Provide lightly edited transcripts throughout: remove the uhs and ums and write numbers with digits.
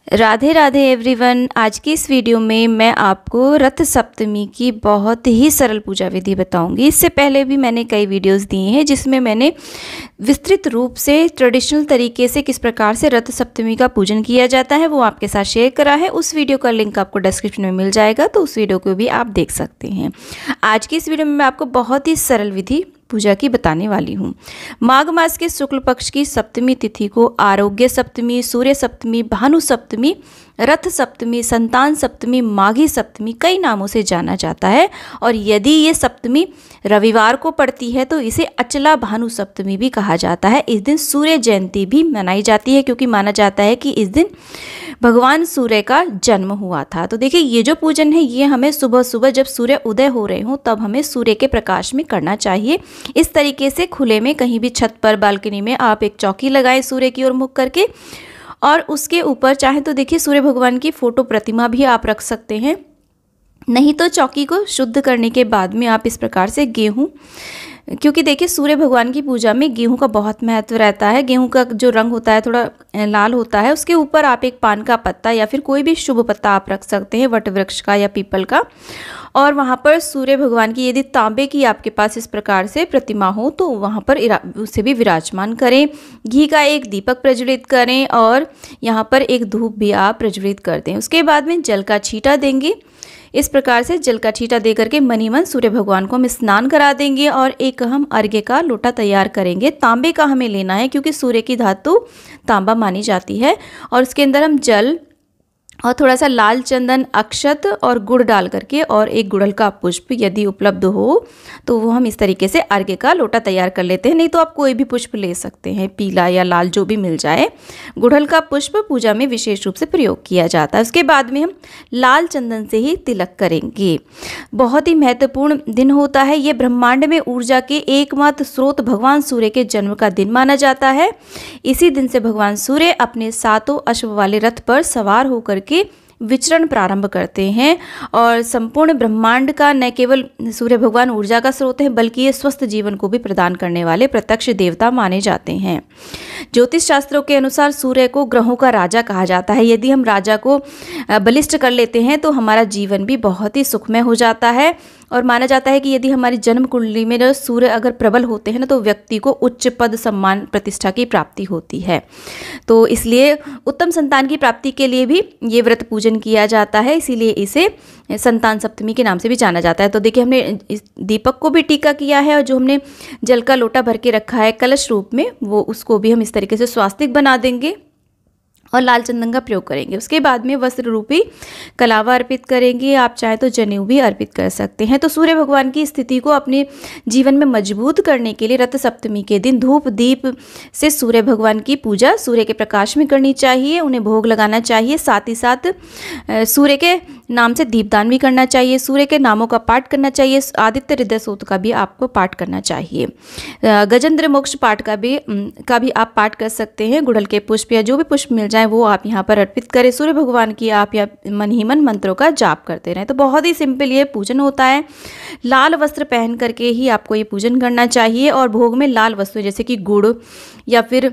Radhe Radhe everyone. आज की इस वीडियो में मैं आपको रथ सप्तमी की बहुत ही सरल पूजा विधि बताऊंगी। इससे पहले भी मैंने कई वीडियोस दिए हैं जिसमें मैंने विस्तृत रूप से ट्रेडिशनल तरीके से किस प्रकार से रथ सप्तमी का पूजन किया जाता है वो आपके साथ शेयर करा है। उस वीडियो का लिंक आपको डिस्क्रिप्शन में मिल जाएगा, तो उस वीडियो को भी आप देख सकते हैं। आज की इस वीडियो में मैं आपको बहुत ही सरल विधि पूजा की बताने वाली हूँ। माघ मास के शुक्ल पक्ष की सप्तमी तिथि को आरोग्य सप्तमी, सूर्य सप्तमी, भानु सप्तमी, रथ सप्तमी, संतान सप्तमी, माघी सप्तमी कई नामों से जाना जाता है। और यदि ये सप्तमी रविवार को पड़ती है तो इसे अचला भानु सप्तमी भी कहा जाता है। इस दिन सूर्य जयंती भी मनाई जाती है क्योंकि माना जाता है कि इस दिन भगवान सूर्य का जन्म हुआ था। तो देखिए, ये जो पूजन है ये हमें सुबह सुबह जब सूर्य उदय हो रहे हों तब हमें सूर्य के प्रकाश में करना चाहिए। इस तरीके से खुले में कहीं भी छत पर, बालकनी में आप एक चौकी लगाएं सूर्य की ओर मुख करके, और उसके ऊपर चाहे तो देखिए सूर्य भगवान की फोटो प्रतिमा भी आप रख सकते हैं। नहीं तो चौकी को शुद्ध करने के बाद में आप इस प्रकार से गेहूँ, क्योंकि देखिए सूर्य भगवान की पूजा में गेहूं का बहुत महत्व रहता है। गेहूं का जो रंग होता है थोड़ा लाल होता है। उसके ऊपर आप एक पान का पत्ता या फिर कोई भी शुभ पत्ता आप रख सकते हैं, वट वृक्ष का या पीपल का। और वहाँ पर सूर्य भगवान की यदि तांबे की आपके पास इस प्रकार से प्रतिमा हो तो वहाँ पर उसे भी विराजमान करें। घी का एक दीपक प्रज्वलित करें और यहाँ पर एक धूप भी आप प्रज्वलित कर दें। उसके बाद में जल का छींटा देंगे। इस प्रकार से जल का छींटा दे करके मनी मन सूर्य भगवान को हम स्नान करा देंगे और एक हम अर्घ्य का लोटा तैयार करेंगे। तांबे का हमें लेना है क्योंकि सूर्य की धातु तांबा मानी जाती है। और उसके अंदर हम जल और थोड़ा सा लाल चंदन, अक्षत और गुड़ डाल करके और एक गुड़हल का पुष्प यदि उपलब्ध हो तो वो हम इस तरीके से अर्घ्य का लोटा तैयार कर लेते हैं। नहीं तो आप कोई भी पुष्प ले सकते हैं, पीला या लाल जो भी मिल जाए। गुड़हल का पुष्प पूजा में विशेष रूप से प्रयोग किया जाता है। उसके बाद में हम लाल चंदन से ही तिलक करेंगे। बहुत ही महत्वपूर्ण दिन होता है। ये ब्रह्मांड में ऊर्जा के एकमात्र स्रोत भगवान सूर्य के जन्म का दिन माना जाता है। इसी दिन से भगवान सूर्य अपने 7 अश्व वाले रथ पर सवार होकर के विचरण प्रारंभ करते हैं। और संपूर्ण ब्रह्मांड का न केवल सूर्य भगवान ऊर्जा का स्रोत है बल्कि ये स्वस्थ जीवन को भी प्रदान करने वाले प्रत्यक्ष देवता माने जाते हैं। ज्योतिष शास्त्रों के अनुसार सूर्य को ग्रहों का राजा कहा जाता है। यदि हम राजा को बलिष्ठ कर लेते हैं तो हमारा जीवन भी बहुत ही सुखमय हो जाता है। और माना जाता है कि यदि हमारी जन्म कुंडली में सूर्य अगर प्रबल होते हैं ना तो व्यक्ति को उच्च पद, सम्मान, प्रतिष्ठा की प्राप्ति होती है। तो इसलिए उत्तम संतान की प्राप्ति के लिए भी ये व्रत पूजन किया जाता है, इसीलिए इसे संतान सप्तमी के नाम से भी जाना जाता है। तो देखिए, हमने इस दीपक को भी टीका किया है और जो हमने जल का लोटा भर के रखा है कलश रूप में, वो उसको भी हम इस तरीके से स्वास्तिक बना देंगे और लाल चंदन का प्रयोग करेंगे। उसके बाद में वस्त्र रूपी कलावा अर्पित करेंगे। आप चाहे तो जनेऊ भी अर्पित कर सकते हैं। तो सूर्य भगवान की स्थिति को अपने जीवन में मजबूत करने के लिए रथ सप्तमी के दिन धूप दीप से सूर्य भगवान की पूजा सूर्य के प्रकाश में करनी चाहिए। उन्हें भोग लगाना चाहिए। साथ ही साथ सूर्य के नाम से दीपदान भी करना चाहिए। सूर्य के नामों का पाठ करना चाहिए। आदित्य हृदय सूक्त का भी आपको पाठ करना चाहिए। गजेंद्र मोक्ष पाठ का भी आप पाठ कर सकते हैं। गुड़हल के पुष्प या जो भी पुष्प मिल जाए वो आप यहाँ पर अर्पित करें। सूर्य भगवान की आप या मन ही मन मंत्रों का जाप करते रहें। तो बहुत ही सिंपल ये पूजन होता है। लाल वस्त्र पहन करके ही आपको ये पूजन करना चाहिए। और भोग में लाल वस्तुएं जैसे कि गुड़ या फिर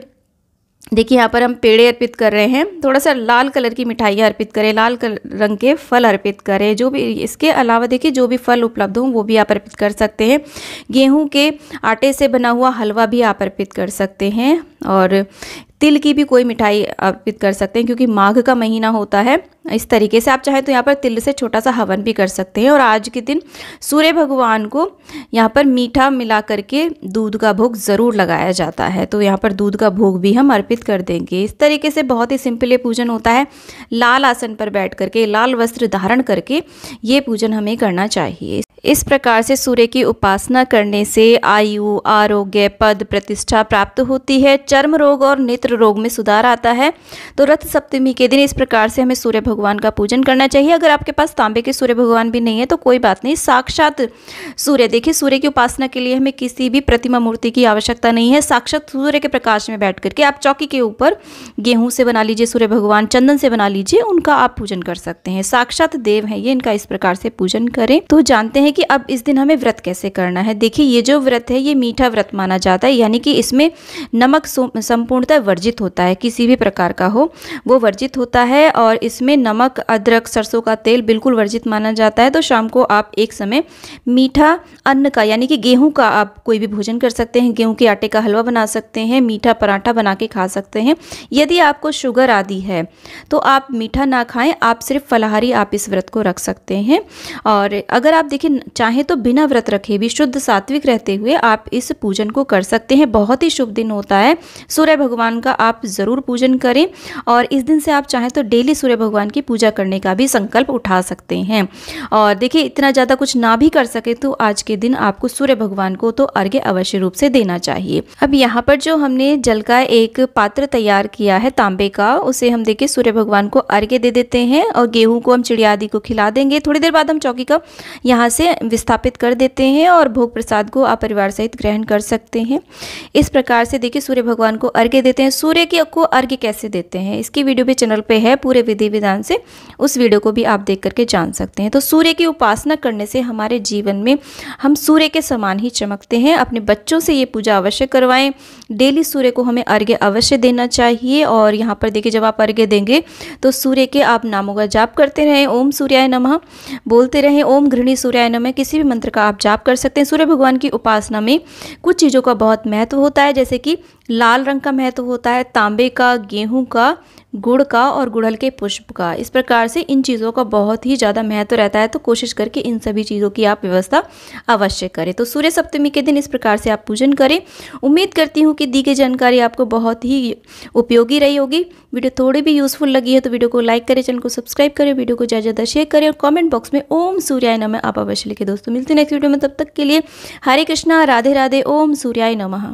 देखिए यहाँ पर हम पेड़े अर्पित कर रहे हैं। थोड़ा सा लाल कलर की मिठाइयाँ अर्पित करें, लाल रंग के फल अर्पित करें। जो भी इसके अलावा देखिए जो भी फल उपलब्ध हों वो भी आप अर्पित कर सकते हैं। गेहूं के आटे से बना हुआ हलवा भी आप अर्पित कर सकते हैं और तिल की भी कोई मिठाई अर्पित कर सकते हैं क्योंकि माघ का महीना होता है। इस तरीके से आप चाहें तो यहाँ पर तिल से छोटा सा हवन भी कर सकते हैं। और आज के दिन सूर्य भगवान को यहाँ पर मीठा मिला करके दूध का भोग ज़रूर लगाया जाता है। तो यहाँ पर दूध का भोग भी हम अर्पित कर देंगे। इस तरीके से बहुत ही सिंपल ये पूजन होता है। लाल आसन पर बैठ करके, लाल वस्त्र धारण करके ये पूजन हमें करना चाहिए। इस प्रकार से सूर्य की उपासना करने से आयु, आरोग्य, पद, प्रतिष्ठा प्राप्त होती है। चर्म रोग और नेत्र रोग में सुधार आता है। तो रथ सप्तमी के दिन इस प्रकार से हमें सूर्य भगवान का पूजन करना चाहिए। अगर आपके पास तांबे के सूर्य भगवान भी नहीं है तो कोई बात नहीं, साक्षात सूर्य, देखिए सूर्य की उपासना के लिए हमें किसी भी प्रतिमा मूर्ति की आवश्यकता नहीं है। साक्षात सूर्य के प्रकाश में बैठ करके आप चौकी के ऊपर गेहूं से बना लीजिए सूर्य भगवान, चंदन से बना लीजिए, उनका आप पूजन कर सकते हैं। साक्षात देव हैं ये, इनका इस प्रकार से पूजन करें। तो जानते हैं हैं कि अब इस दिन हमें व्रत कैसे करना है। देखिए, ये जो व्रत है ये मीठा व्रत माना जाता है, यानी कि इसमें नमक संपूर्णतः वर्जित होता है, किसी भी प्रकार का हो वो वर्जित होता है। और इसमें नमक, अदरक, सरसों का तेल बिल्कुल वर्जित माना जाता है। तो शाम को आप एक समय मीठा अन्न का, यानी कि गेहूं का आप कोई भी भोजन कर सकते हैं। गेहूं के आटे का हलवा बना सकते हैं, मीठा पराठा बना के खा सकते हैं। यदि आपको शुगर आदि है तो आप मीठा ना खाएं, आप सिर्फ फलाहारी आप इस व्रत को रख सकते हैं। और अगर आप देखिए चाहें तो बिना व्रत रखे भी शुद्ध सात्विक रहते हुए आप इस पूजन को कर सकते हैं। बहुत ही शुभ दिन होता है, सूर्य भगवान का आप ज़रूर पूजन करें। और इस दिन से आप चाहें तो डेली सूर्य भगवान की पूजा करने का भी संकल्प उठा सकते हैं। और देखिए, इतना ज़्यादा कुछ ना भी कर सके तो आज के दिन आपको सूर्य भगवान को तो अर्घ्य अवश्य रूप से देना चाहिए। अब यहाँ पर जो हमने जल का एक पात्र तैयार किया है तांबे का, उसे हम देखिए सूर्य भगवान को अर्घ्य दे देते हैं। और गेहूं को हम चिड़िया आदि को खिला देंगे। थोड़ी देर बाद हम चौकी का यहाँ से विस्थापित कर देते हैं और भोग प्रसाद को आप परिवार सहित ग्रहण कर सकते हैं। इस प्रकार से देखिए सूर्य भगवान को अर्घ्य देते हैं। सूर्य को अर्घ्य कैसे देते हैं इसकी वीडियो भी चैनल पे है पूरे विधि विधान से, उस वीडियो को भी आप देख करके जान सकते हैं। तो सूर्य की उपासना करने से हमारे जीवन में हम सूर्य के समान ही चमकते हैं। अपने बच्चों से ये पूजा अवश्य करवाएं। डेली सूर्य को हमें अर्घ्य अवश्य देना चाहिए। और यहाँ पर देखिए, जब आप अर्घ्य देंगे तो सूर्य के आप नामों का जाप करते रहें। ओम सूर्याय नमः बोलते रहें, ओम गृहिणी सूर्याय नमः, किसी भी मंत्र का आप जाप कर सकते हैं। सूर्य भगवान की उपासना में कुछ चीज़ों का बहुत महत्व होता है, जैसे कि लाल रंग का महत्व होता है, तांबे का, गेहूं का, गुड़ का और गुड़हल के पुष्प का। इस प्रकार से इन चीज़ों का बहुत ही ज़्यादा महत्व रहता है। तो कोशिश करके इन सभी चीज़ों की आप व्यवस्था अवश्य करें। तो सूर्य सप्तमी के दिन इस प्रकार से आप पूजन करें। उम्मीद करती हूँ कि दी गई जानकारी आपको बहुत ही उपयोगी रही होगी। वीडियो थोड़ी भी यूज़फुल लगी है तो वीडियो को लाइक करें, चैनल को सब्सक्राइब करें, वीडियो को ज़्यादा ज़्यादा शेयर करें और कॉमेंट बॉक्स में ओम सूर्याय नमः आप अवश्य लिखें। दोस्तों, मिलते हैं नेक्स्ट वीडियो में, तब तक के लिए हरे कृष्णा, राधे राधे, ओम सूर्याय नमः।